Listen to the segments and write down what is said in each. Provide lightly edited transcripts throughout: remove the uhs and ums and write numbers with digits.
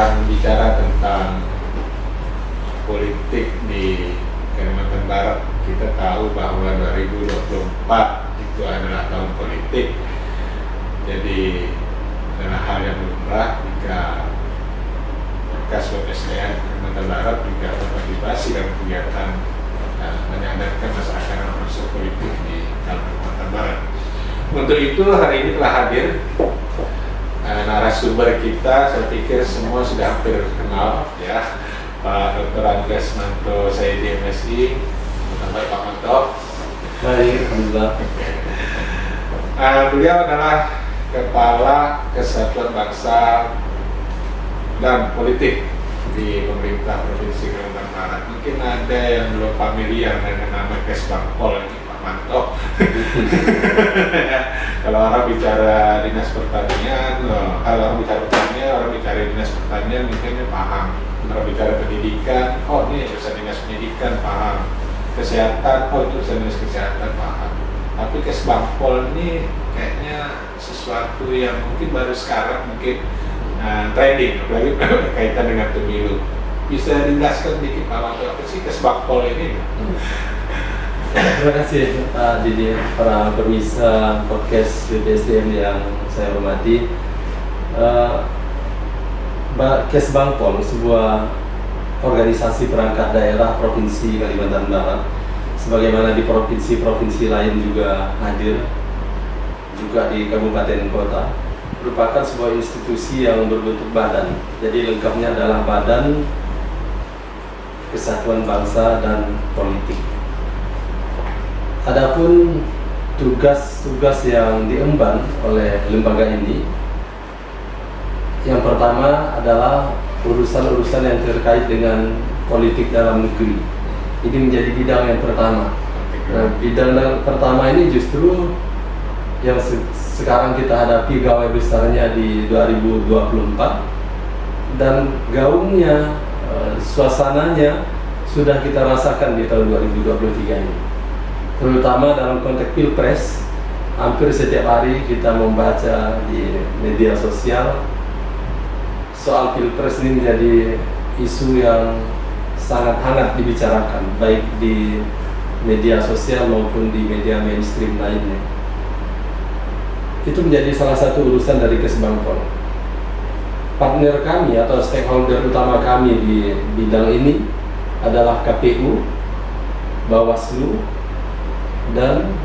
akan bicara tentang politik di Kalimantan Barat. Kita tahu bahwa 2024 itu adalah tahun politik, jadi adalah hal yang lumrah jika Bekas BPSDM Kalimantan Barat juga berpartisipasi dalam kegiatan menyadarkan masyarakat dalam proses politik di Kalimantan Barat. Untuk itu hari ini telah hadir narasumber kita. Saya pikir semua sudah hampir kenal ya, Pak Dr. Andreas Manto Saidi MSI. Selamat Pak Manto. Baik, alhamdulillah. Beliau adalah Kepala Kesatuan Bangsa dan Politik di pemerintah Provinsi Kalimantan Barat. Mungkin ada yang belum familiar dengan nama Kesbangpol ini, Pak Manto. Kalau orang bicara dinas pertanian, kalau orang bicara pertanian, orang bicara dinas pertanian mungkin paham. Kalau bicara pendidikan, oh ini urusan dinas pendidikan, paham. Kesehatan, oh itu urusan dinas kesehatan, paham. Tapi Kesbangpol ini kayaknya sesuatu yang mungkin baru sekarang mungkin trending, apalagi berkaitan dengan pemilu. Bisa dijelaskan sedikit Pak Manto, apa sih Kesbangpol ini? Terima kasih Pak Didi, para pemirsa podcast BPSDM yang saya hormati. Kesbangpol, sebuah organisasi perangkat daerah Provinsi Kalimantan Barat, sebagaimana di provinsi-provinsi lain juga hadir, juga di kabupaten kota, merupakan sebuah institusi yang berbentuk badan. Jadi lengkapnya adalah Badan Kesatuan Bangsa dan Politik. Adapun tugas-tugas yang diemban oleh lembaga ini, yang pertama adalah urusan-urusan yang terkait dengan politik dalam negeri. Ini menjadi bidang yang pertama. Nah, bidang pertama ini justru yang sekarang kita hadapi gawe besarnya di 2024, dan gaungnya, suasananya sudah kita rasakan di tahun 2023 ini. Terutama dalam konteks Pilpres, hampir setiap hari kita membaca di media sosial soal Pilpres. Ini menjadi isu yang sangat hangat dibicarakan, baik di media sosial maupun di media mainstream lainnya. Itu menjadi salah satu urusan dari Kesbangpol. Partner kami atau stakeholder utama kami di bidang ini adalah KPU, Bawaslu, dan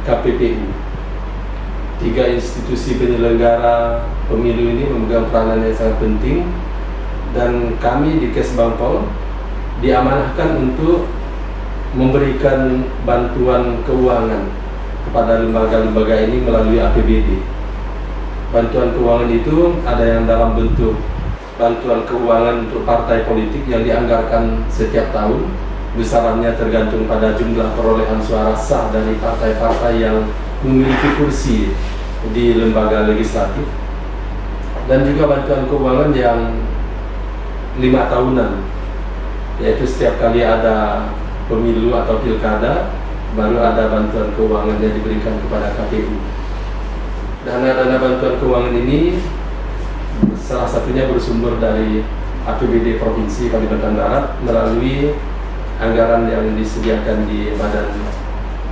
KPPU. Tiga institusi penyelenggara pemilu ini memegang peranan yang sangat penting, dan kami di Kesbangpol diamanahkan untuk memberikan bantuan keuangan kepada lembaga-lembaga ini melalui APBD. Bantuan keuangan itu ada yang dalam bentuk bantuan keuangan untuk partai politik yang dianggarkan setiap tahun, besarannya tergantung pada jumlah perolehan suara sah dari partai-partai yang memiliki kursi di lembaga legislatif, dan juga bantuan keuangan yang 5 tahunan, yaitu setiap kali ada pemilu atau pilkada baru ada bantuan keuangan yang diberikan kepada KPU. Dana-dana bantuan keuangan ini salah satunya bersumber dari APBD Provinsi Kalimantan Barat melalui anggaran yang disediakan di Badan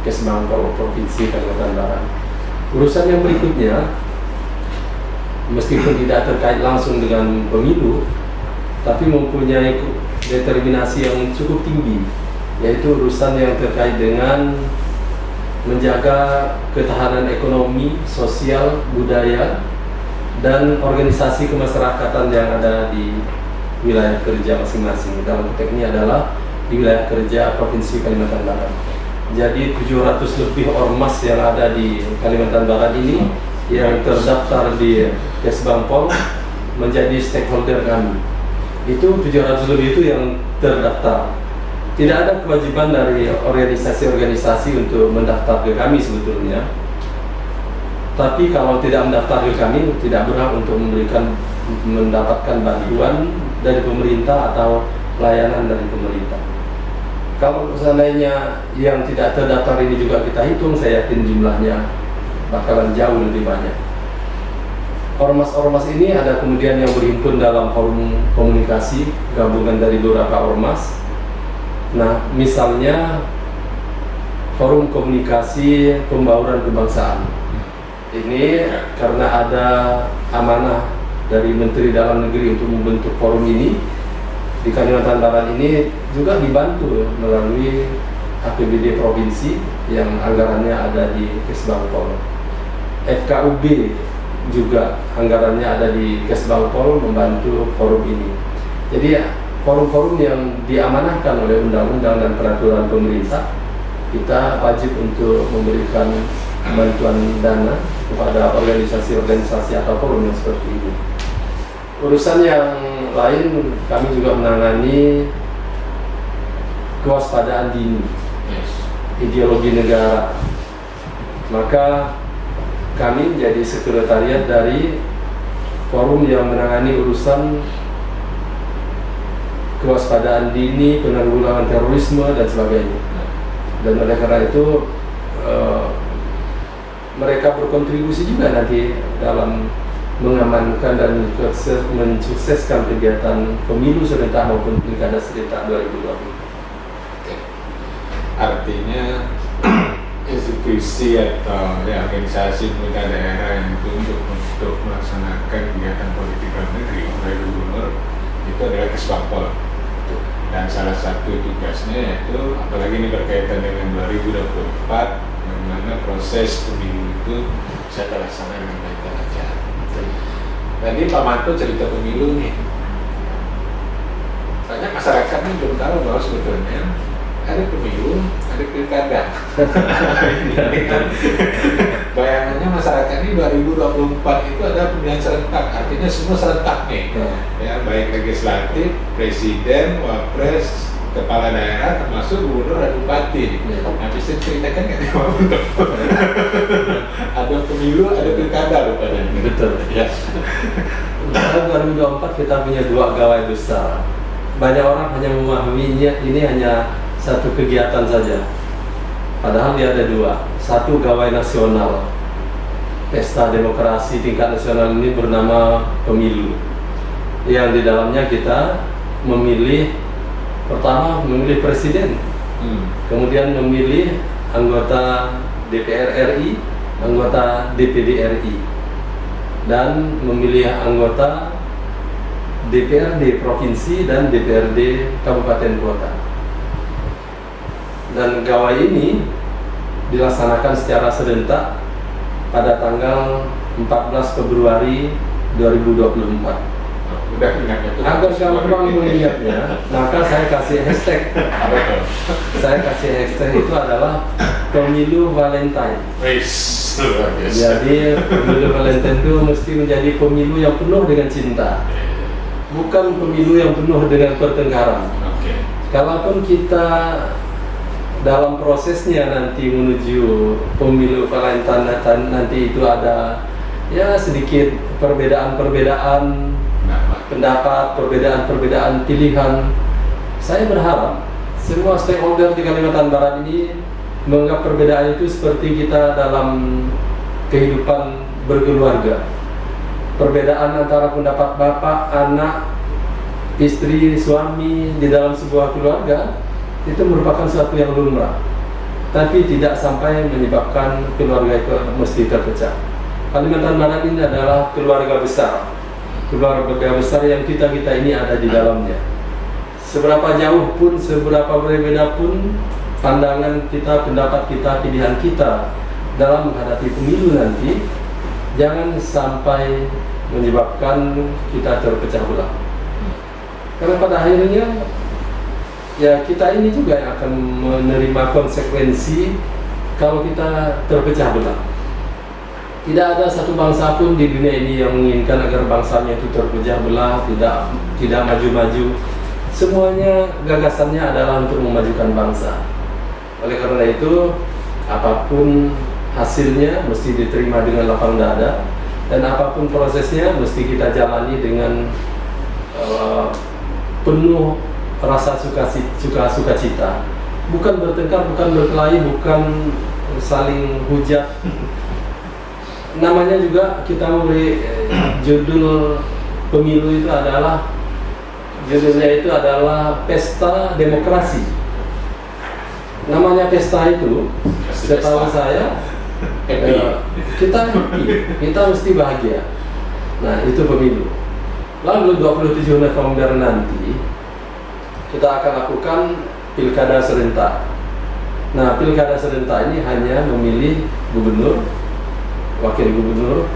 Kesbangpol Provinsi Kalimantan Barat. Urusan yang berikutnya, meskipun tidak terkait langsung dengan pemilu, tapi mempunyai determinasi yang cukup tinggi, yaitu urusan yang terkait dengan menjaga ketahanan ekonomi, sosial, budaya, dan organisasi kemasyarakatan yang ada di wilayah kerja masing-masing. Dalam konteks ini adalah di wilayah kerja Provinsi Kalimantan Barat. Jadi 700 lebih ormas yang ada di Kalimantan Barat ini yang terdaftar di Kesbangpol menjadi stakeholder kami. Itu 700 lebih itu yang terdaftar. Tidak ada kewajiban dari organisasi-organisasi untuk mendaftar ke kami sebetulnya. Tapi kalau tidak mendaftar ke kami, tidak berhak untuk mendapatkan bantuan dari pemerintah atau layanan dari pemerintah. Kalau seandainya yang tidak terdaftar ini juga kita hitung, saya yakin jumlahnya bakalan jauh lebih banyak. ormas-ormas ini ada kemudian yang berhimpun dalam forum komunikasi gabungan dari beberapa ormas. Nah, misalnya forum komunikasi pembauran kebangsaan. Ini karena ada amanah dari Menteri Dalam Negeri untuk membentuk forum ini di Kalimantan Barat ini juga dibantu melalui APBD provinsi yang anggarannya ada di Kesbangpol. FKUB juga anggarannya ada di Kesbangpol membantu forum ini. Jadi forum-forum yang diamanahkan oleh undang-undang dan peraturan pemerintah, kita wajib untuk memberikan bantuan dana kepada organisasi-organisasi atau forum yang seperti ini. Urusan yang lain, kami juga menangani kewaspadaan dini, ideologi negara. Maka kami menjadi sekretariat dari forum yang menangani urusan kewaspadaan dini, penanggulangan terorisme dan sebagainya. Dan oleh karena itu mereka berkontribusi juga nanti dalam mengamankan dan mensukseskan kegiatan pemilu serentak maupun pilkada serentak 2020. Artinya institusi atau organisasi pemerintah daerah yang ditunjuk untuk melaksanakan kegiatan politik dalam negeri oleh gubernur itu adalah Kesbangpol. Dan salah satu tugasnya yaitu, apalagi ini berkaitan dengan 2024, bagaimana proses pemilu itu bisa terlaksana dengan baik dan lancar. Tadi Pak Manto cerita pemilu nih, banyak masyarakat ini belum tahu bahwa sebetulnya ada pemilu, ada pilkada. Bayangannya masyarakat ini 2024 itu ada pemilihan serentak, artinya semua serentak nih, ya, baik legislatif, presiden, wapres, kepala daerah, termasuk gubernur dan bupati. Nah, bisa ceritakan nggak nih Pak Manto? Ada pemilu, ada pilkada rupanya. Betul. Ya. Tahun 2024 kita punya 2 gawai besar. Banyak orang hanya memahaminya ini hanya satu kegiatan saja. Padahal dia ada 2. Satu gawai nasional, pesta demokrasi tingkat nasional ini bernama pemilu, yang di dalamnya kita memilih, pertama memilih presiden, kemudian memilih anggota DPR RI, anggota DPD RI, dan memilih anggota DPRD provinsi dan DPRD kabupaten kota. Dan gawai ini dilaksanakan secara serentak pada tanggal 14 Februari 2024. Udah ingatnya tuh. Agar gampang mengingatnya, maka saya kasih hashtag. Saya kasih hashtag itu adalah pemilu Valentine. Jadi pemilu Valentine itu mesti menjadi pemilu yang penuh dengan cinta, bukan pemilu yang penuh dengan pertengkaran. Kalaupun kita dalam prosesnya nanti menuju pemilu Valentine nanti itu ada ya sedikit perbedaan-perbedaan pendapat, perbedaan-perbedaan pilihan. Saya berharap semua stakeholder di Kalimantan Barat ini menganggap perbedaan itu seperti kita dalam kehidupan berkeluarga. Perbedaan antara pendapat bapak, anak, istri, suami di dalam sebuah keluarga itu merupakan sesuatu yang lumrah, tapi tidak sampai menyebabkan keluarga itu mesti terpecah. Kalimantan Barat ini adalah keluarga besar yang kita ini ada di dalamnya. Seberapa jauh pun, seberapa berbeda pun pandangan kita, pendapat kita, pilihan kita dalam menghadapi pemilu nanti, jangan sampai menyebabkan kita terpecah belah. Karena pada akhirnya ya kita ini juga yang akan menerima konsekuensi kalau kita terpecah belah. Tidak ada satu bangsa pun di dunia ini yang menginginkan agar bangsanya itu terpecah belah, tidak maju-maju. Semuanya gagasannya adalah untuk memajukan bangsa. Oleh karena itu, apapun hasilnya mesti diterima dengan lapang dada, dan apapun prosesnya mesti kita jalani dengan penuh rasa sukacita. Bukan bertengkar, bukan berkelahi, bukan saling hujat. Namanya juga kita memberi judul pemilu itu adalah, judulnya itu adalah Pesta Demokrasi. Namanya pesta itu, setahu saya, kita happy, kita mesti bahagia. Nah, itu pemilu. Lalu 27 November nanti kita akan lakukan pilkada serentak. Nah, pilkada serentak ini hanya memilih gubernur, wakil gubernur,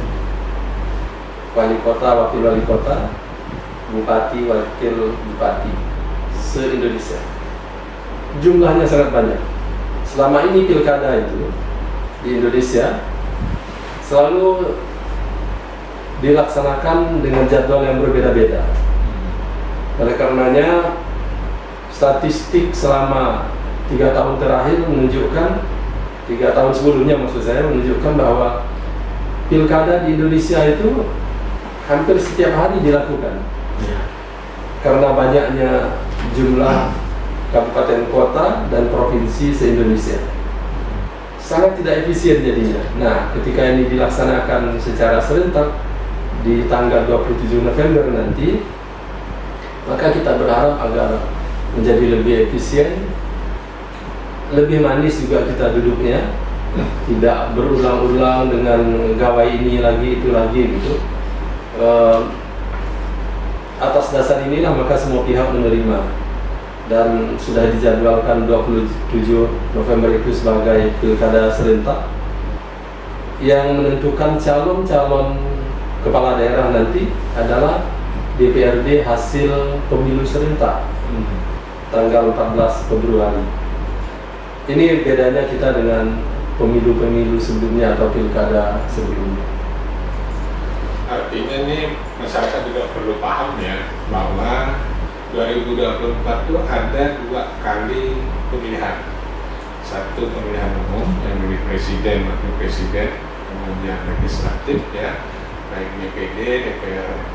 wali kota, wakil wali kota, bupati, wakil bupati, se-Indonesia. Jumlahnya sangat banyak. Selama ini pilkada itu di Indonesia selalu dilaksanakan dengan jadwal yang berbeda-beda. Oleh karenanya, statistik selama 3 tahun terakhir menunjukkan, 3 tahun sebelumnya maksud saya, menunjukkan bahwa pilkada di Indonesia itu hampir setiap hari dilakukan. Karena banyaknya jumlah kabupaten kota dan provinsi se-Indonesia, sangat tidak efisien jadinya. Nah, ketika ini dilaksanakan secara serentak di tanggal 27 November nanti, maka kita berharap agar menjadi lebih efisien, lebih manis juga kita duduknya, tidak berulang-ulang dengan gawai ini lagi itu lagi gitu. Atas dasar inilah maka semua pihak menerima, dan sudah dijadwalkan 27 November itu sebagai pilkada serentak yang menentukan calon-calon kepala daerah nanti adalah DPRD hasil pemilu serentak tanggal 14 Februari. Ini bedanya kita dengan pemilu-pemilu sebelumnya atau pilkada sebelumnya. Artinya ini masyarakat juga perlu paham ya, bahwa 2024 itu ada 2 kali pemilihan. Satu pemilihan umum yang memilih presiden, wakil presiden, kemudian legislatif ya, baik DPD,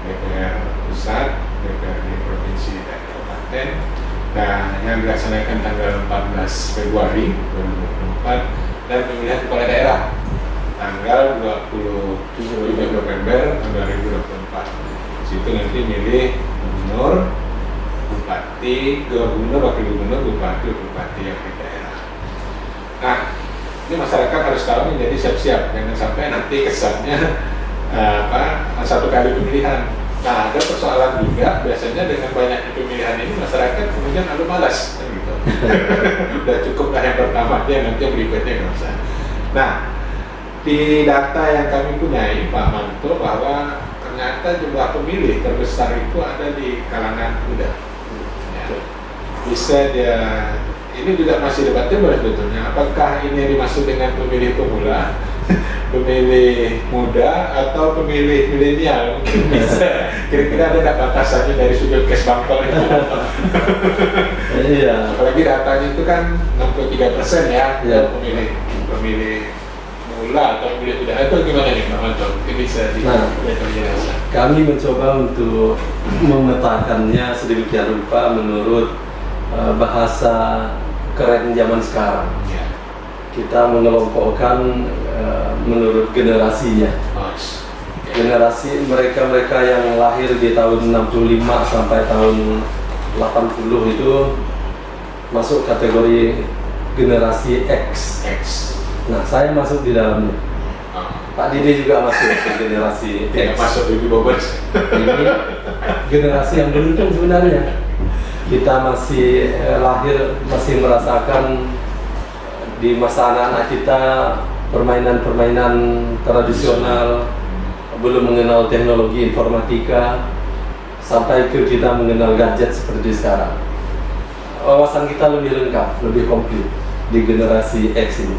DPR pusat, DPRD provinsi dan kabupaten. Nah, yang dilaksanakan tanggal 14 Februari 2024, dan pemilihan kepala daerah tanggal 27 November 2024. Situ nanti milih gubernur, bupati, gubernur, wakil gubernur, bupati yang di daerah. Nah, ini masyarakat harus tahu nih, jadi siap-siap, jangan sampai nanti kesannya satu kali pemilihan. Nah, ada persoalan juga biasanya dengan banyaknya pemilihan ini, masyarakat kemudian lalu malas kan gitu. Udah cukup lah yang pertama, dia nanti yang berikutnya nggak usah. Nah, di data yang kami punyai Pak Manto, bahwa ternyata jumlah pemilih terbesar itu ada di kalangan muda. Bisa dia, ini juga masih debatable sebetulnya, apakah ini dimaksud dengan pemilih pemula, pemilih muda, atau pemilih milenial. Mungkin bisa, kira-kira ada nggak batasannya dari sudut kes bangkol itu? Iya. Apalagi datanya itu kan 63% ya, pemilih mula atau pemilih muda. Itu gimana nih Pak Manto? Mungkin bisa dijelaskan. Kami mencoba untuk memetakannya sedemikian rupa menurut bahasa keren zaman sekarang. Kita mengelompokkan menurut generasinya. Generasi mereka yang lahir di tahun 65 sampai tahun 80 itu masuk kategori generasi X. Nah, saya masuk di dalamnya. Pak Didi juga masuk ke generasi X. Masuk di Bobos. Ini generasi yang beruntung sebenarnya. Kita masih lahir, masih merasakan di masa anak-anak kita permainan-permainan tradisional, belum mengenal teknologi informatika, sampai ke kita mengenal gadget seperti sekarang. Wawasan kita lebih lengkap, lebih komplit di generasi X ini.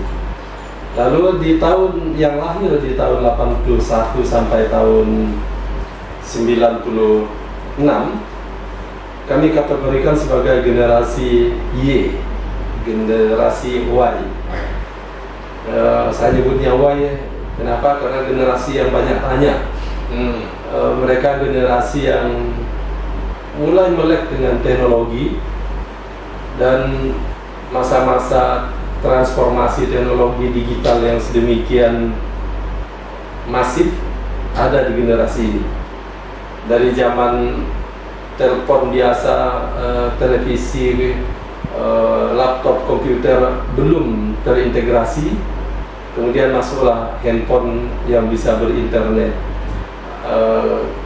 Lalu di tahun yang lahir di tahun 81 sampai tahun 96, kami kategorikan sebagai generasi Y, generasi Y. Saya nyebutnya Y, kenapa? Karena generasi yang banyak tanya. Mereka generasi yang mulai melek dengan teknologi, dan masa-masa transformasi teknologi digital yang sedemikian masif ada di generasi ini. Dari zaman telepon biasa, televisi, laptop, komputer belum terintegrasi, kemudian masuklah handphone yang bisa berinternet,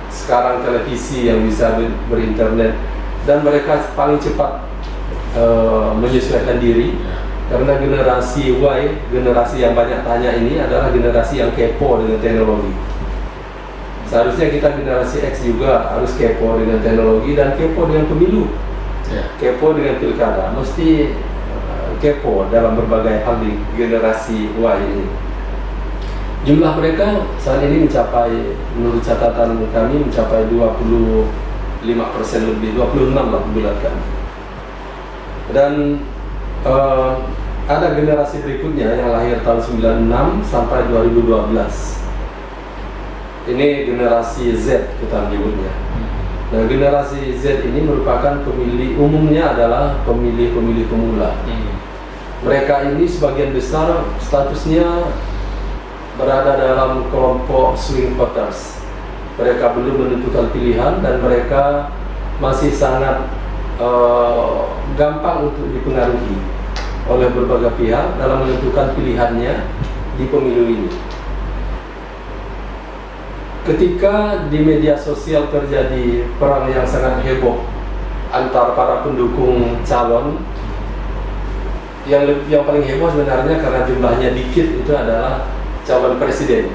sekarang televisi yang bisa berinternet, dan mereka paling cepat menyesuaikan diri. Karena generasi Y, generasi yang banyak tanya ini adalah generasi yang kepo dengan teknologi. Seharusnya kita generasi X juga harus kepo dengan teknologi dan kepo dengan pemilu, kepo dengan pilkada, mesti kepo dalam berbagai hal di generasi Y ini. Jumlah mereka saat ini mencapai, menurut catatan kami, mencapai 25% lebih, 26 lah bulatkan. Dan ada generasi berikutnya yang lahir tahun 96 sampai 2012. Ini generasi Z kita menyebutnya. Nah, generasi Z ini merupakan pemilih, umumnya adalah pemilih-pemilih pemula. Mereka ini sebagian besar statusnya berada dalam kelompok swing voters. Mereka belum menentukan pilihan dan mereka masih sangat gampang untuk dipengaruhi oleh berbagai pihak dalam menentukan pilihannya di pemilu ini. Ketika di media sosial terjadi perang yang sangat heboh antar para pendukung calon, yang paling heboh sebenarnya karena jumlahnya dikit itu adalah calon presiden.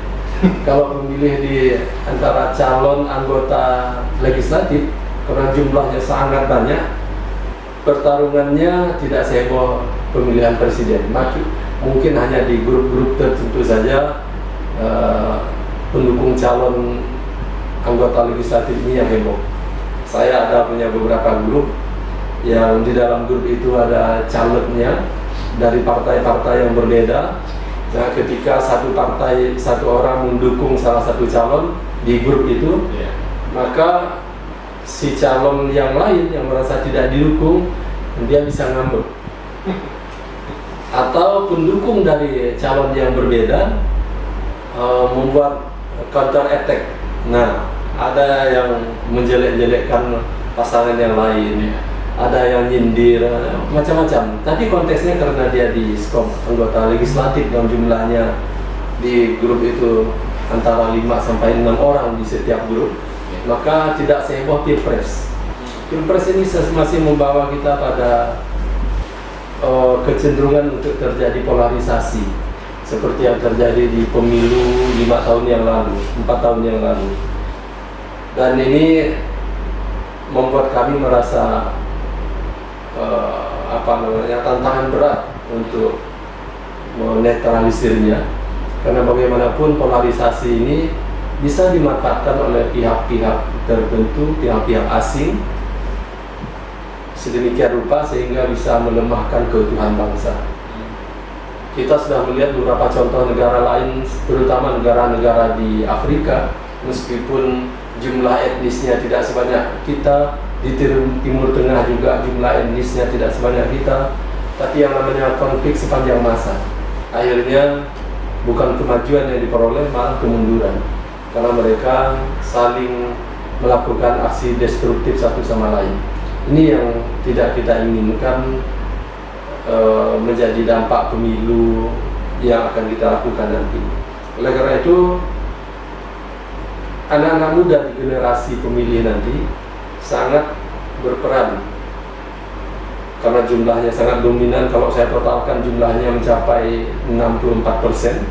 Kalau pemilih di antara calon anggota legislatif, karena jumlahnya sangat banyak, pertarungannya tidak seheboh pemilihan presiden. Mungkin hanya di grup-grup tertentu saja pendukung calon anggota legislatif ini yang heboh. Saya ada punya beberapa grup yang di dalam grup itu ada calegnya dari partai-partai yang berbeda. Nah, ketika satu partai, satu orang mendukung salah satu calon di grup itu, maka si calon yang lain yang merasa tidak didukung, dia bisa ngambek. Atau pendukung dari calon yang berbeda membuat counter attack. Nah, ada yang menjelek-jelekkan pasangan yang lain, ada yang nyindir, macam-macam. Tapi konteksnya karena dia di skop anggota legislatif dan jumlahnya di grup itu antara 5 sampai 6 orang di setiap grup, maka tidak seheboh pilpres. Pilpres ini masih membawa kita pada kecenderungan untuk terjadi polarisasi, seperti yang terjadi di pemilu 5 tahun yang lalu, 4 tahun yang lalu. Dan ini membuat kami merasa tantangan berat untuk menetralisirnya, karena bagaimanapun polarisasi ini bisa dimanfaatkan oleh pihak-pihak tertentu, pihak-pihak asing sedemikian rupa sehingga bisa melemahkan keutuhan bangsa. Kita sudah melihat beberapa contoh negara lain, terutama negara-negara di Afrika, meskipun jumlah etnisnya tidak sebanyak kita, di Timur Tengah juga jumlah etnisnya tidak sebanyak kita, tapi yang namanya konflik sepanjang masa, akhirnya bukan kemajuan yang diperoleh, malah kemunduran, karena mereka saling melakukan aksi destruktif satu sama lain. Ini yang tidak kita inginkan menjadi dampak pemilu yang akan kita lakukan nanti. Oleh karena itu, anak-anak muda di generasi pemilih nanti sangat berperan, karena jumlahnya sangat dominan. Kalau saya totalkan jumlahnya mencapai 64%.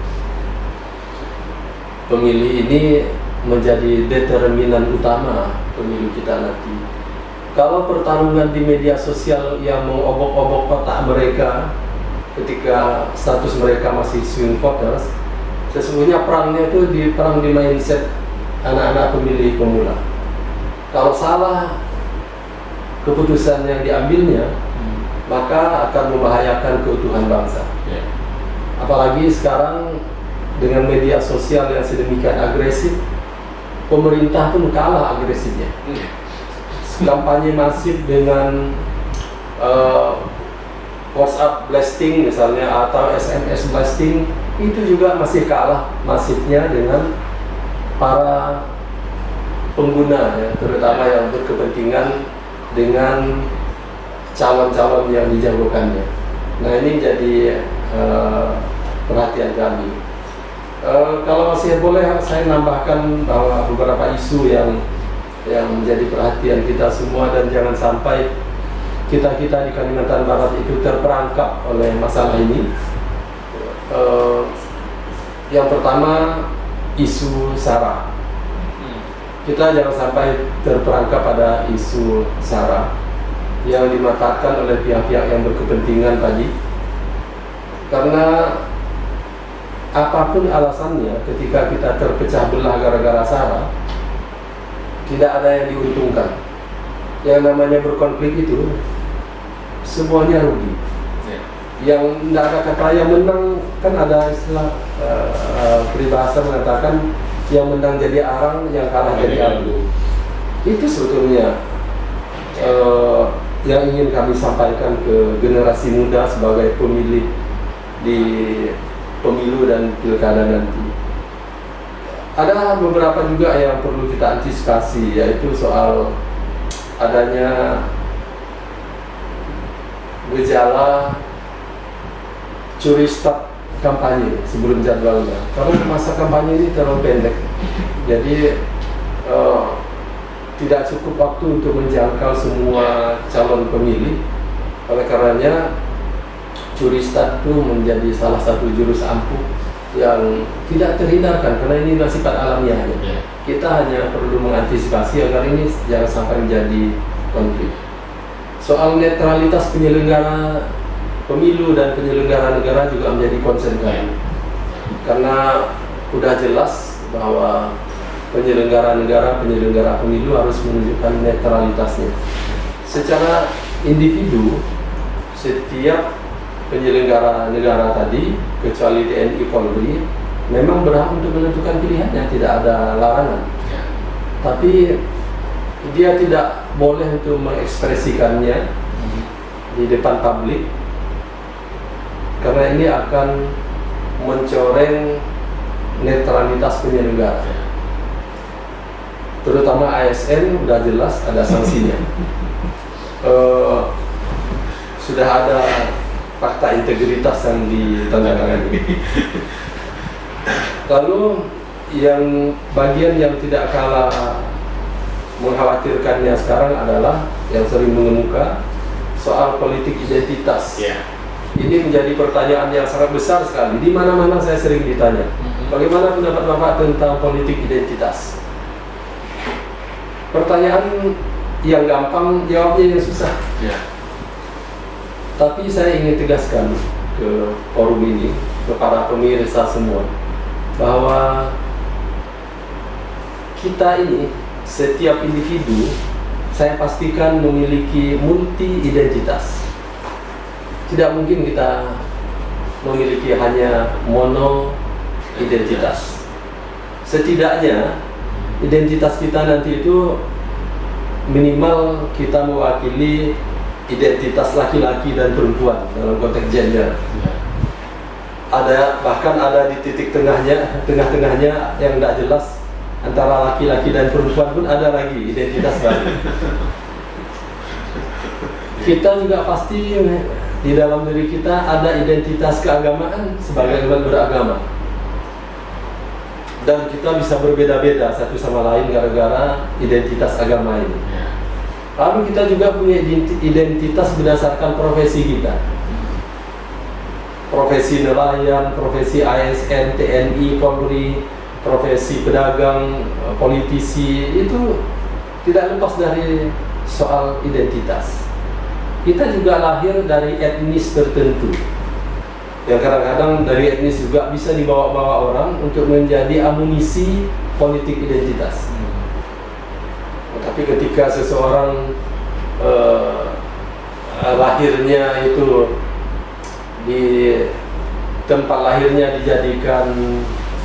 Pemilih ini menjadi determinan utama pemilu kita nanti. Kalau pertarungan di media sosial yang mengobok-obok otak mereka ketika status mereka masih swing voters, sesungguhnya perangnya itu perang di mindset anak-anak pemilih pemula. Kalau salah keputusan yang diambilnya, maka akan membahayakan keutuhan bangsa. Apalagi sekarang dengan media sosial yang sedemikian agresif, pemerintah pun kalah agresifnya. Kampanye masif dengan WhatsApp blasting misalnya atau SMS blasting, itu juga masih kalah masifnya dengan para pengguna ya, terutama yang berkepentingan dengan calon-calon yang dijagokannya. Nah, ini jadi perhatian kami. Kalau masih boleh saya nambahkan bahwa beberapa isu yang menjadi perhatian kita semua, dan jangan sampai kita di Kalimantan Barat itu terperangkap oleh masalah ini. Yang pertama, isu SARA. Kita jangan sampai terperangkap pada isu SARA yang dimanfaatkan oleh pihak-pihak yang berkepentingan tadi, karena apapun alasannya, ketika kita terpecah belah gara-gara SARA, tidak ada yang diuntungkan. Yang namanya berkonflik itu semuanya rugi. Yang tidak ada kata yang menang, kan ada istilah peribahasa mengatakan yang menang jadi arang, yang kalah jadi abu. Itu sebetulnya yang ingin kami sampaikan ke generasi muda sebagai pemilih di pemilu dan pilkada nanti. Ada beberapa juga yang perlu kita antisipasi, yaitu soal adanya gejala curi start kampanye sebelum jadwalnya, karena masa kampanye ini terlalu pendek, jadi tidak cukup waktu untuk menjangkau semua calon pemilih. Oleh karenanya curi start itu menjadi salah satu jurus ampuh yang tidak terhindarkan, karena ini adalah sifat alamiahnya. Kita hanya perlu mengantisipasi agar ini jangan sampai menjadi konflik. Soal netralitas penyelenggara pemilu dan penyelenggara negara juga menjadi concern kami, karena sudah jelas bahwa penyelenggara negara, penyelenggara pemilu harus menunjukkan netralitasnya. Secara individu, setiap penyelenggara negara tadi, kecuali TNI Polri, memang berhak untuk menentukan pilihannya, tidak ada larangan. Tapi dia tidak boleh untuk mengekspresikannya di depan publik, karena ini akan mencoreng netralitas penyelenggara. Terutama ASN sudah jelas ada sanksinya. Sudah ada fakta integritas yang ditandatangani. Lalu yang bagian yang tidak kalah mengkhawatirkannya sekarang adalah yang sering mengemuka soal politik identitas. Ini menjadi pertanyaan yang sangat besar sekali. Di mana-mana saya sering ditanya, bagaimana pendapat Bapak tentang politik identitas? Pertanyaan yang gampang, jawabnya yang susah. Tapi saya ingin tegaskan ke forum ini, kepada pemirsa semua, bahwa kita ini, setiap individu, saya pastikan memiliki multi identitas. Tidak mungkin kita memiliki hanya mono identitas. Setidaknya identitas kita nanti itu minimal kita mewakili identitas laki-laki dan perempuan dalam konteks gender. Bahkan ada di titik tengah-tengahnya yang tidak jelas antara laki-laki dan perempuan pun ada lagi identitas baru. Kita juga pasti di dalam diri kita ada identitas keagamaan sebagai umat beragama. Dan kita bisa berbeda-beda satu sama lain gara-gara identitas agama ini. Lalu kita juga punya identitas berdasarkan profesi kita. Profesi nelayan, profesi ASN, TNI, Polri, profesi pedagang, politisi, itu tidak lepas dari soal identitas. Kita juga lahir dari etnis tertentu, yang kadang-kadang dari etnis juga bisa dibawa-bawa orang untuk menjadi amunisi politik identitas. Tapi ketika seseorang lahirnya itu di tempat lahirnya dijadikan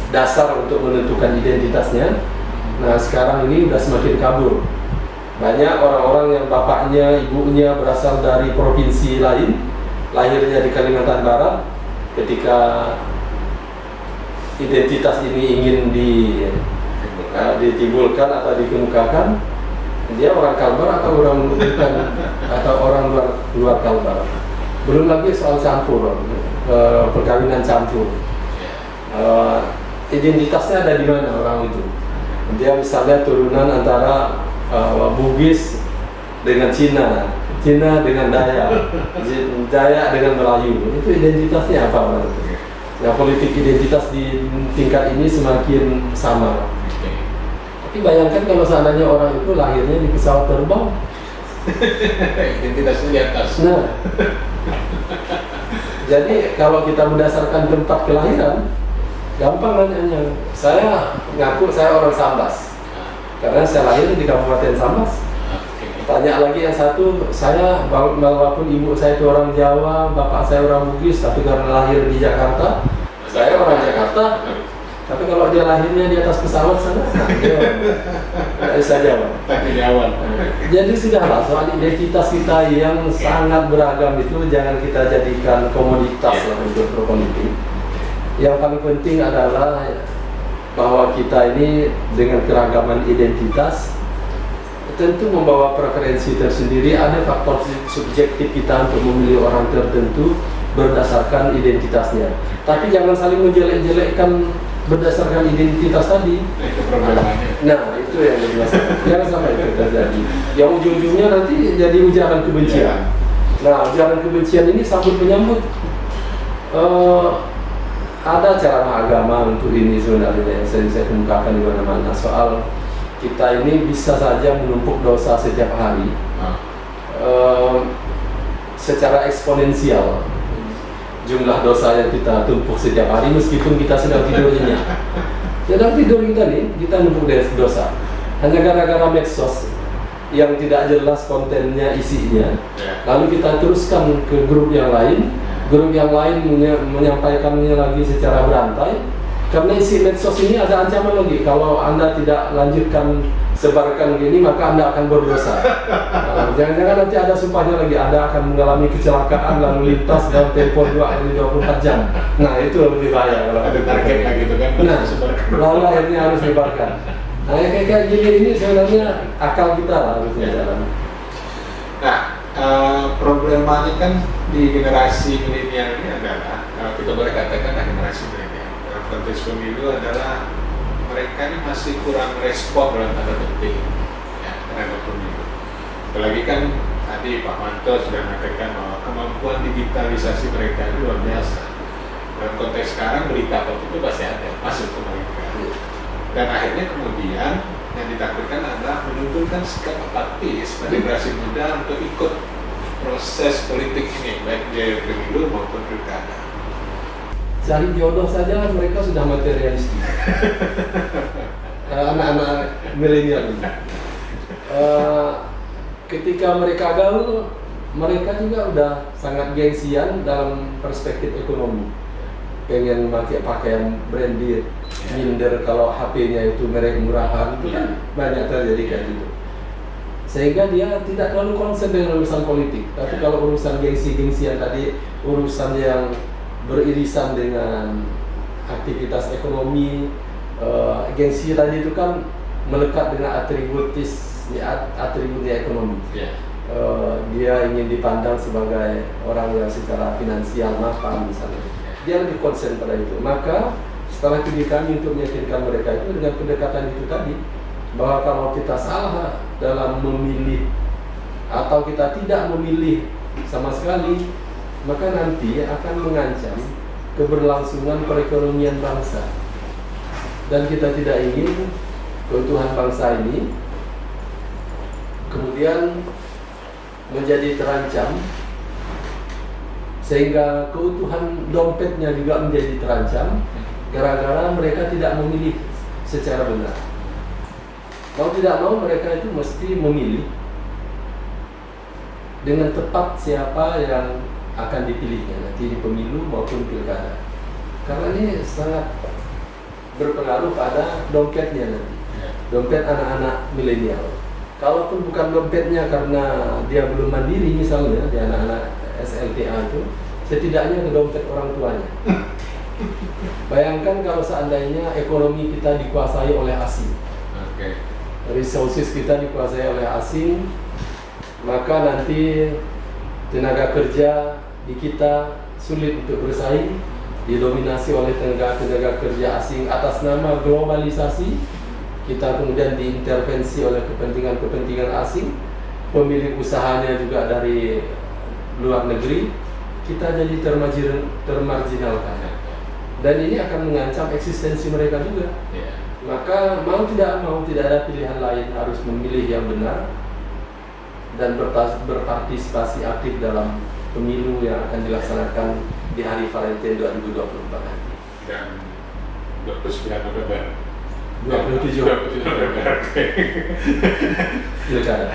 dasar untuk menentukan identitasnya, nah sekarang ini sudah semakin kabur. Banyak orang-orang yang bapaknya, ibunya berasal dari provinsi lain, lahirnya di Kalimantan Barat. Ketika identitas ini ingin ditimbulkan atau dikemukakan, dia orang Kalbar atau orang bukan, atau orang luar Kalbar. Belum lagi soal campur, perkawinan campur. Identitasnya ada di mana orang itu? Dia misalnya turunan antara Bugis dengan Cina, Cina dengan Dayak, Dayak dengan Melayu. Itu identitasnya apa orang itu? Nah, politik identitas di tingkat ini semakin sama. Tapi bayangkan kalau seandainya orang itu lahirnya di pesawat terbang, identitasnya di atas. Nah, jadi kalau kita berdasarkan tempat kelahiran, gampang nanyanya. Saya ngaku saya orang Sambas, karena saya lahir di Kabupaten Sambas. Tanya lagi yang satu, saya walaupun ibu saya itu orang Jawa, bapak saya orang Bugis, tapi karena lahir di Jakarta, saya orang Jakarta. Tapi kalau dia lahirnya di atas pesawat sana, dia nggak bisa jawab. Jadi sudahlah, soal identitas kita yang sangat beragam itu jangan kita jadikan komoditas lah untuk berpolitik. Yang paling penting adalah bahwa kita ini dengan keragaman identitas tentu membawa preferensi tersendiri. Ada faktor subjektif kita untuk memilih orang tertentu berdasarkan identitasnya. Tapi jangan saling menjelek-jelekkan berdasarkan identitas tadi. Itu problemanya. Nah, itu yang dimaksud. Jangan sampai itu terjadi. Yang ujung-ujungnya nanti jadi ujaran kebencian. Nah, ujaran kebencian ini sambut menyambut. Ada cara agama untuk ini sebenarnya yang saya kemukakan di mana-mana. Soal kita ini bisa saja menumpuk dosa setiap hari secara eksponensial. Jumlah dosa yang kita tumpuk setiap hari meskipun kita sedang tidurnya. Sedang tidur kita nih, kita numpuk dosa. Hanya gara-gara medsos yang tidak jelas kontennya, isinya. Lalu kita teruskan ke grup yang lain. Grup yang lain menyampaikannya lagi secara berantai. Karena isi medsos ini ada ancaman lagi. Kalau Anda tidak lanjutkan sebarkan gini, maka Anda akan berdosa. Jangan-jangan nanti ada sumpahnya lagi, Anda akan mengalami kecelakaan lalu lintas dalam tempo 2x24 jam. Nah, itu lebih bahaya kalau ada targetnya gitu kan. Nah, lalu akhirnya harus dibarkan. Nah, kayak gini ini sebenarnya akal kita lah harusnya jalan. Nah, problemanya kan di generasi milenial ini adalah, kita boleh katakan generasi milenial dalam konteks pemilu adalah mereka ini masih kurang respon dalam tanda petik ya, terhadap pemilu. Apalagi kan tadi Pak Manto sudah mengatakan bahwa kemampuan digitalisasi mereka itu luar biasa. Dalam konteks sekarang berita apa itu pasti ada masuk ke mereka. Dan akhirnya kemudian yang ditakutkan adalah menunjukkan sikap apatis pada generasi muda untuk ikut proses politik ini, baik di pemilu maupun pilkada. Cari jodoh saja kan mereka sudah materialistis. Anak-anak milenial ini. Ketika mereka gaul, mereka juga udah sangat gengsian dalam perspektif ekonomi. Pengen pakai pakaian branded, minder kalau HP-nya itu merek murahan, itu kan banyak terjadi kayak gitu. Sehingga dia tidak terlalu konsen dengan urusan politik. Tapi kalau urusan gengsi-gengsian tadi, urusan yang beririsan dengan aktivitas ekonomi, gengsi tadi itu kan melekat dengan atributnya ekonomi. Dia ingin dipandang sebagai orang yang secara finansial mapan misalnya. Dia lebih konsen pada itu. Maka setelah itu kami untuk meyakinkan mereka itu dengan pendekatan itu tadi, bahwa kalau kita salah dalam memilih atau kita tidak memilih sama sekali, maka nanti akan mengancam keberlangsungan perekonomian bangsa. Dan kita tidak ingin keutuhan bangsa ini kemudian menjadi terancam, sehingga keutuhan dompetnya juga menjadi terancam gara-gara mereka tidak memilih secara benar. Mau tidak mau mereka itu mesti memilih dengan tepat siapa yang akan dipilihnya nanti di pemilu maupun pilkada. Karena ini sangat berpengaruh pada dompetnya nanti, dompet anak-anak milenial. Kalaupun bukan dompetnya karena dia belum mandiri misalnya, di anak-anak SLTA itu, setidaknya ke dompet orang tuanya. Bayangkan kalau seandainya ekonomi kita dikuasai oleh asing. Oke. Resources kita dikuasai oleh asing, maka nanti tenaga kerja di kita sulit untuk bersaing, didominasi oleh tenaga kerja asing atas nama globalisasi. Kita kemudian diintervensi oleh kepentingan asing, pemilik usahanya juga dari luar negeri, kita jadi termarginalkan. Dan ini akan mengancam eksistensi mereka juga. Maka mau tidak ada pilihan lain, harus memilih yang benar dan berpartisipasi aktif dalam pemilu yang akan dilaksanakan di hari Valentine 2024 nanti. Dan 29 November. 27 November. Pilkada.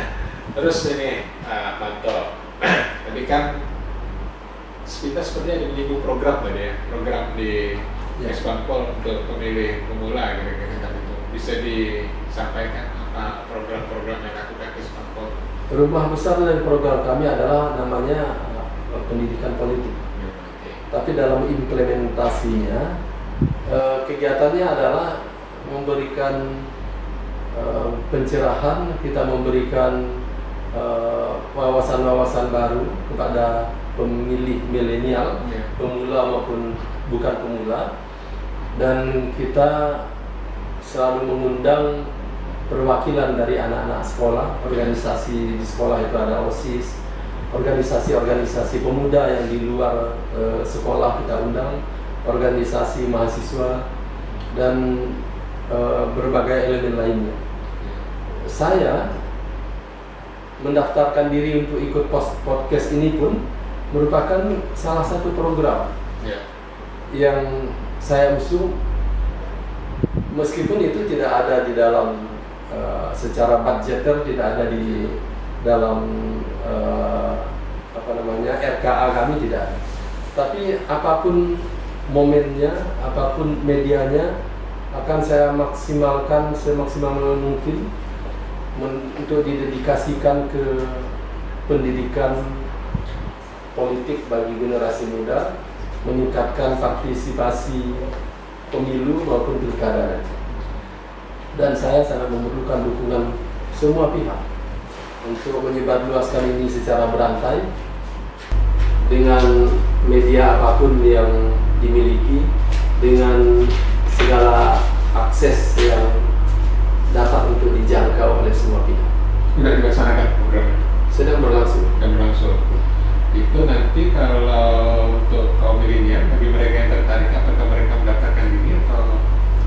Terus ini Manto, tadi kan kita seperti ada menyinggung program tadi ya, program di Kesbangpol untuk pemilih pemula kira-kira kan itu. Bisa disampaikan apa program-program yang dilakukan Kesbangpol? Rumah besar dari program kami adalah namanya pendidikan politik. Tapi dalam implementasinya kegiatannya adalah memberikan pencerahan, kita memberikan wawasan-wawasan baru kepada pemilih milenial, pemula maupun bukan pemula, dan kita selalu mengundang perwakilan dari anak-anak sekolah, organisasi di sekolah itu ada OSIS, organisasi-organisasi pemuda yang di luar sekolah kita undang, organisasi mahasiswa, dan berbagai elemen lainnya. Saya mendaftarkan diri untuk ikut podcast ini pun merupakan salah satu program yang saya usung, meskipun itu tidak ada di dalam secara budgeter, tidak ada di dalam RKA kami, tidak ada. Tapi apapun momennya, apapun medianya, akan saya maksimalkan semaksimal mungkin untuk didedikasikan ke pendidikan politik bagi generasi muda, meningkatkan partisipasi pemilu maupun pilkada. Dan saya sangat memerlukan dukungan semua pihak untuk menyebarluaskan ini secara berantai dengan media apapun yang dimiliki, dengan segala akses yang dapat untuk dijangkau oleh semua pihak. Sudah dilaksanakan programnya? Sedang berlangsung. Itu nanti kalau untuk kaum milenial, bagi mereka yang tertarik, apakah mereka mendaftarkan diri atau?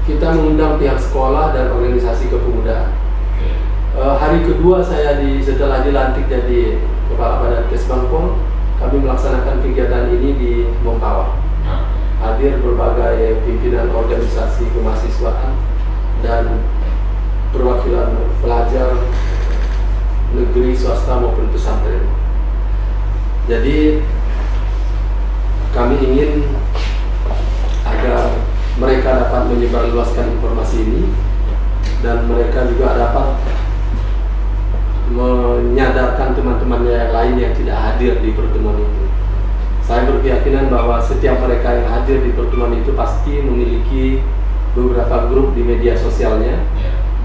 Kita mengundang pihak sekolah dan organisasi kepemudaan. Hari kedua saya setelah dilantik jadi Kepala Badan Kesbangpol, kami melaksanakan kegiatan ini di Mempawah. Hadir berbagai pimpinan organisasi kemahasiswaan dan perwakilan pelajar negeri, swasta maupun pesantren. Jadi kami ingin agar mereka dapat menyebarluaskan informasi ini dan mereka juga dapat menyadarkan teman-temannya yang lain yang tidak hadir di pertemuan itu. Saya berkeyakinan bahwa setiap mereka yang hadir di pertemuan itu pasti memiliki beberapa grup di media sosialnya,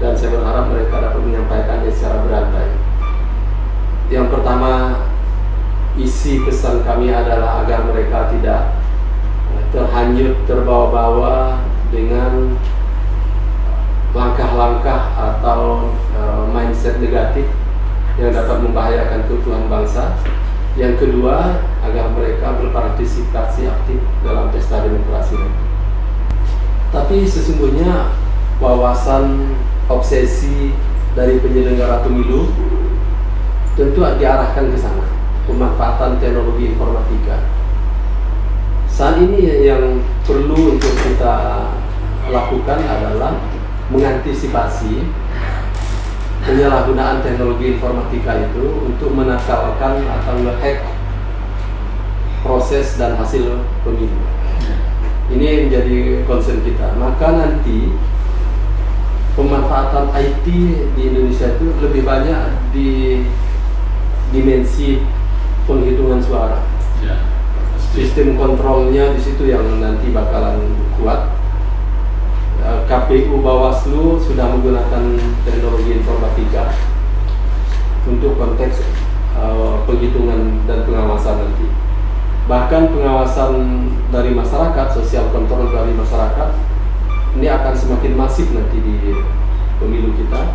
dan saya berharap mereka dapat menyampaikannya secara berantai. Yang pertama, isi pesan kami adalah agar mereka tidak terhanyut, terbawa-bawa dengan langkah-langkah atau mindset negatif yang dapat membahayakan keutuhan bangsa. Yang kedua, agar mereka berpartisipasi aktif dalam pesta demokrasi nanti. Tapi sesungguhnya wawasan, obsesi dari penyelenggara pemilu tentu diarahkan ke sana, pemanfaatan teknologi informatika. Saat ini yang perlu untuk kita lakukan adalah mengantisipasi penyalahgunaan teknologi informatika itu untuk menakalkan atau nge-hack proses dan hasil pemilu. Ini menjadi concern kita. Maka nanti pemanfaatan IT di Indonesia itu lebih banyak di dimensi penghitungan suara. Sistem kontrolnya di situ yang nanti bakalan kuat. KPU Bawaslu sudah menggunakan teknologi informatika untuk konteks penghitungan dan pengawasan nanti. Bahkan pengawasan dari masyarakat, sosial kontrol dari masyarakat, ini akan semakin masif nanti di pemilu kita,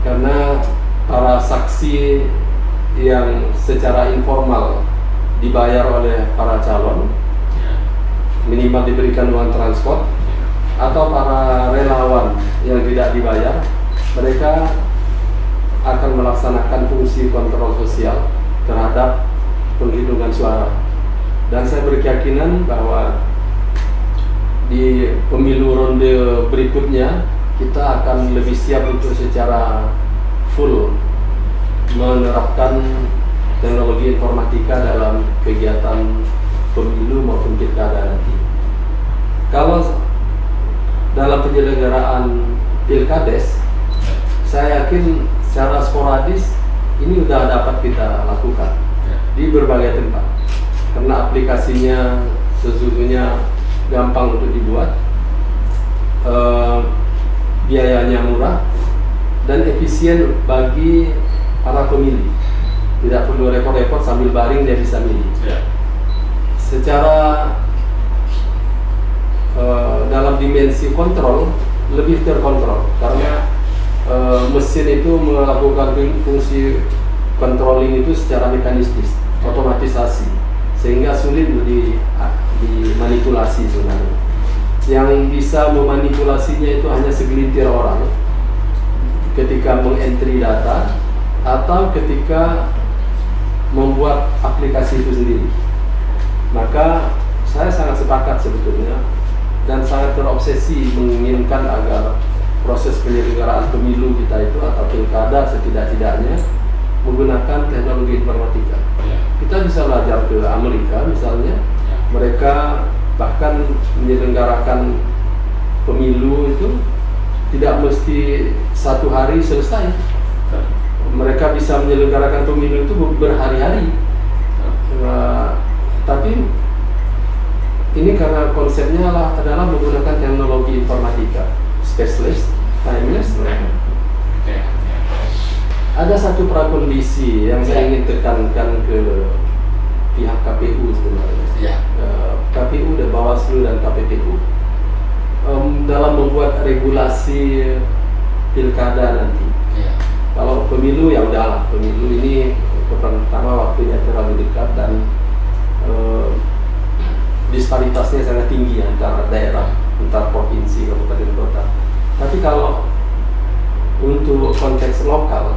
karena para saksi yang secara informal dibayar oleh para calon, minimal diberikan uang transport, atau para relawan yang tidak dibayar, mereka akan melaksanakan fungsi kontrol sosial terhadap penghitungan suara. Dan saya berkeyakinan bahwa di pemilu ronde berikutnya kita akan lebih siap untuk secara full menerapkan teknologi informatika dalam kegiatan pemilu maupun pilkada nanti. Kalau dalam penyelenggaraan pilkades, saya yakin secara sporadis ini sudah dapat kita lakukan di berbagai tempat, karena aplikasinya sesungguhnya gampang untuk dibuat, biayanya murah dan efisien bagi para pemilih. Tidak perlu repot-repot sambil baring dia bisa milih. Secara dalam dimensi kontrol lebih terkontrol, karena mesin itu melakukan fungsi controlling itu secara mekanistis, otomatisasi, sehingga sulit dimanipulasi sebenarnya. Yang bisa memanipulasinya itu hanya segelintir orang ketika mengentry data atau ketika membuat aplikasi itu sendiri. Maka saya sangat sepakat sebetulnya dan sangat terobsesi menginginkan agar proses penyelenggaraan pemilu kita itu atau pilkada setidak-tidaknya menggunakan teknologi informatika. Kita bisa belajar ke Amerika misalnya, mereka bahkan menyelenggarakan pemilu itu tidak mesti satu hari selesai. Mereka bisa menyelenggarakan pemilu itu berhari-hari. Tapi ini karena konsepnya adalah menggunakan teknologi informatika, spaceless, timeless. Ada satu prakondisi yang saya ingin tekankan ke pihak KPU sebenarnya. KPU dan Bawaslu dan KPPU dalam membuat regulasi pilkada nanti. Kalau pemilu ya udahlah, pemilu ini pertama waktunya terlalu dekat dan disparitasnya sangat tinggi antara daerah, antar provinsi, kabupaten, kota. Tapi kalau untuk konteks lokal,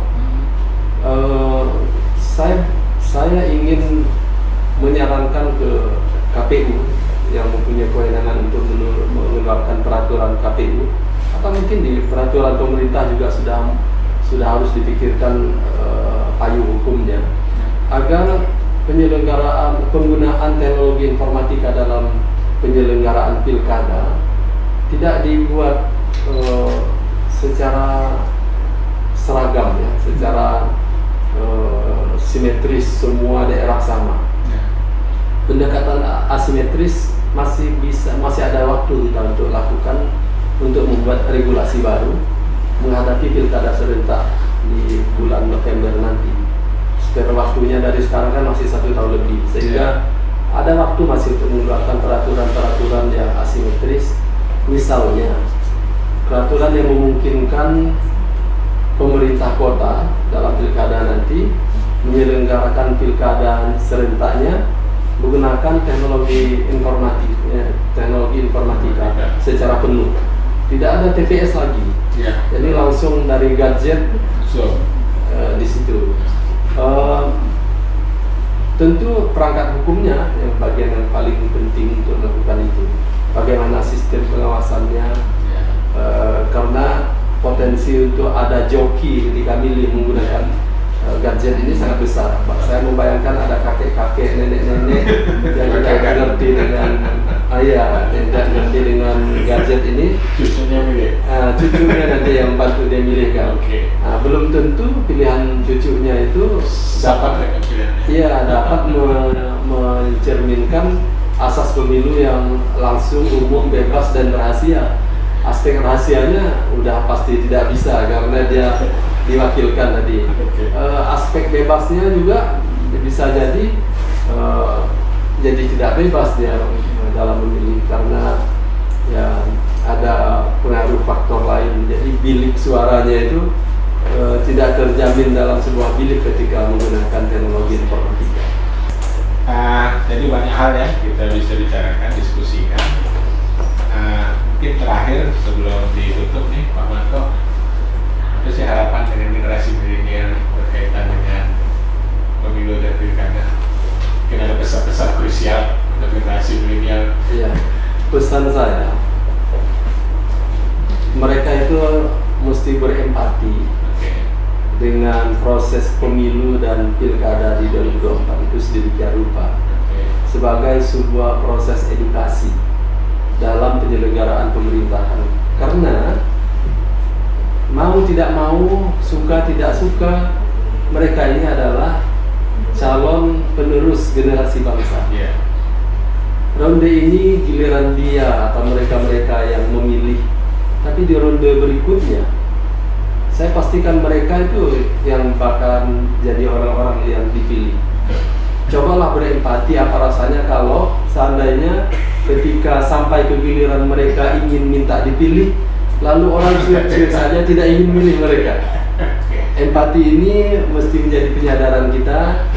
saya ingin menyarankan ke KPU yang mempunyai kewenangan untuk mengeluarkan peraturan KPU, atau mungkin di peraturan pemerintah juga sudah harus dipikirkan payung hukumnya, agar penggunaan teknologi informatika dalam penyelenggaraan pilkada tidak dibuat secara seragam ya, secara simetris semua daerah sama. Pendekatan asimetris masih ada waktu kita untuk lakukan, untuk membuat regulasi baru menghadapi pilkada serentak di bulan November nanti. Spare waktunya dari sekarang kan masih 1 tahun lebih, sehingga ada waktu masih untuk mengeluarkan peraturan-peraturan yang asimetris. Misalnya peraturan yang memungkinkan pemerintah kota dalam pilkada nanti menyelenggarakan pilkada serentaknya menggunakan teknologi informatika secara penuh. Tidak ada TPS lagi, jadi langsung dari gadget di situ. Tentu perangkat hukumnya yang bagian yang paling penting untuk melakukan itu. Bagaimana sistem pengawasannya, karena potensi untuk ada joki ketika milih menggunakan gadget ini sangat besar. Saya membayangkan ada kakek-kakek, nenek-nenek yang tidak ngerti dengan tidak ngerti dengan gadget ini. Cucunya milih. Cucunya nanti yang bantu dia milih kan. Belum tentu pilihan cucunya itu dapat mencerminkan asas pemilu yang langsung, umum, bebas dan rahasia. aspek rahasianya udah pasti tidak bisa karena dia diwakilkan tadi. Aspek bebasnya juga bisa jadi tidak bebas dia dalam memilih karena ya ada pengaruh faktor lain. Jadi bilik suaranya itu tidak terjamin dalam sebuah bilik ketika menggunakan teknologi informatika. Jadi banyak hal ya kita bisa bicarakan, diskusikan. Mungkin terakhir sebelum ditutup nih Pak Manto, apa sih harapan dengan generasi milenial berkaitan dengan pemilu dan pilkada? Mungkin ada pesan-pesan krusial untuk generasi milenial. Iya, pesan saya, mereka itu mesti berempati dengan proses pemilu dan pilkada di 2024 itu sedemikian rupa sebagai sebuah proses edukasi dalam penyelenggaraan pemerintahan. Karena mau tidak mau, suka tidak suka, mereka ini adalah calon penerus generasi bangsa. Ronde ini giliran dia atau mereka-mereka yang memilih, tapi di ronde berikutnya saya pastikan mereka itu yang bahkan jadi orang-orang yang dipilih. Cobalah berempati apa rasanya kalau seandainya ketika sampai ke giliran mereka ingin minta dipilih, lalu orang cuek-cuek saja tidak ingin milih mereka. Empati ini mesti menjadi penyadaran kita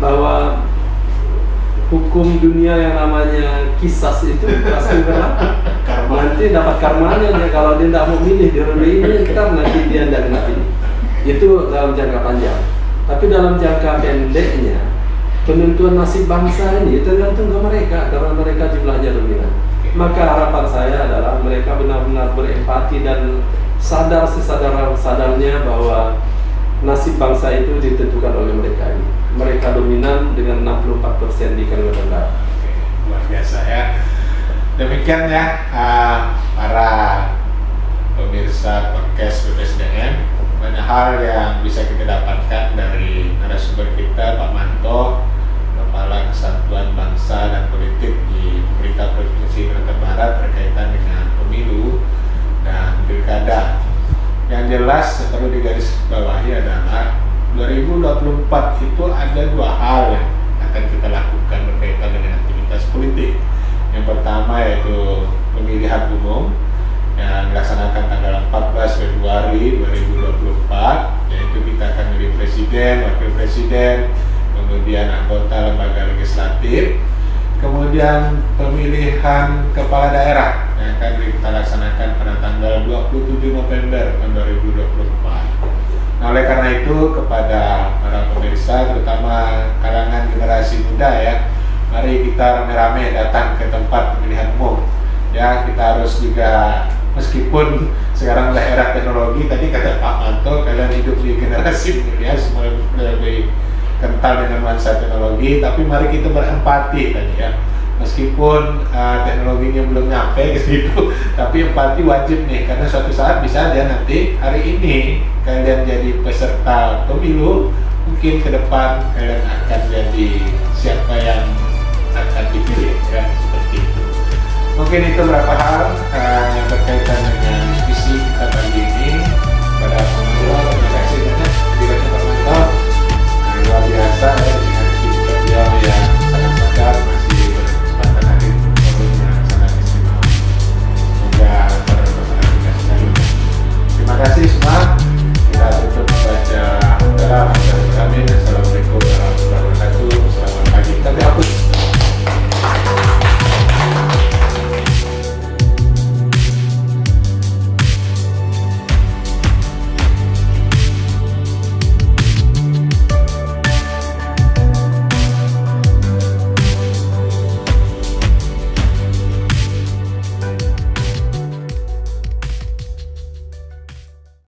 bahwa hukum dunia yang namanya kisas itu pasti nanti dapat karmanya dia kalau dia tidak mau milih di ronde ini, nanti dia tidak kena pilih. Itu dalam jangka panjang. Tapi dalam jangka pendeknya, penentuan nasib bangsa ini tergantung ke mereka karena mereka jumlahnya dominan. Maka harapan saya adalah mereka benar-benar berempati dan sadar sesadar-sadarnya bahwa nasib bangsa itu ditentukan oleh mereka ini. Mereka dominan dengan 64% di Kalimantan Barat. Luar biasa ya. Demikian ya para pemirsa podcast BPSDM, banyak hal yang bisa kita dapatkan dari narasumber kita Pak Manto, Kepala Kesatuan Bangsa dan Politik di Pemerintah Provinsi Kalimantan Barat berkaitan dengan pemilu dan pilkada. Yang jelas perlu digarisbawahi adalah 2024 itu ada dua hal yang akan kita lakukan berkaitan dengan aktivitas politik. Yang pertama yaitu pemilihan umum yang dilaksanakan tanggal 14 Februari 2024, yaitu kita akan memilih presiden, wakil presiden, kemudian anggota lembaga legislatif, kemudian pemilihan kepala daerah yang akan kita laksanakan pada tanggal 27 November 2024. Nah, oleh karena itu kepada para pemirsa, terutama kalangan generasi muda ya, mari kita rame-rame datang ke tempat pemilihan umum. Ya, kita harus juga, meskipun sekarang udah era teknologi, tadi kata Pak Manto, kalian hidup di generasi milenial, semua lebih kental dengan nuansa teknologi, tapi mari kita berempati tadi ya. Meskipun teknologinya belum nyampe ke situ, tapi empati wajib nih, karena suatu saat bisa aja nanti hari ini kalian jadi peserta pemilu, mungkin ke depan kalian akan jadi siapa yang akan dipilih ya, seperti itu. Mungkin itu beberapa hal yang berkaitan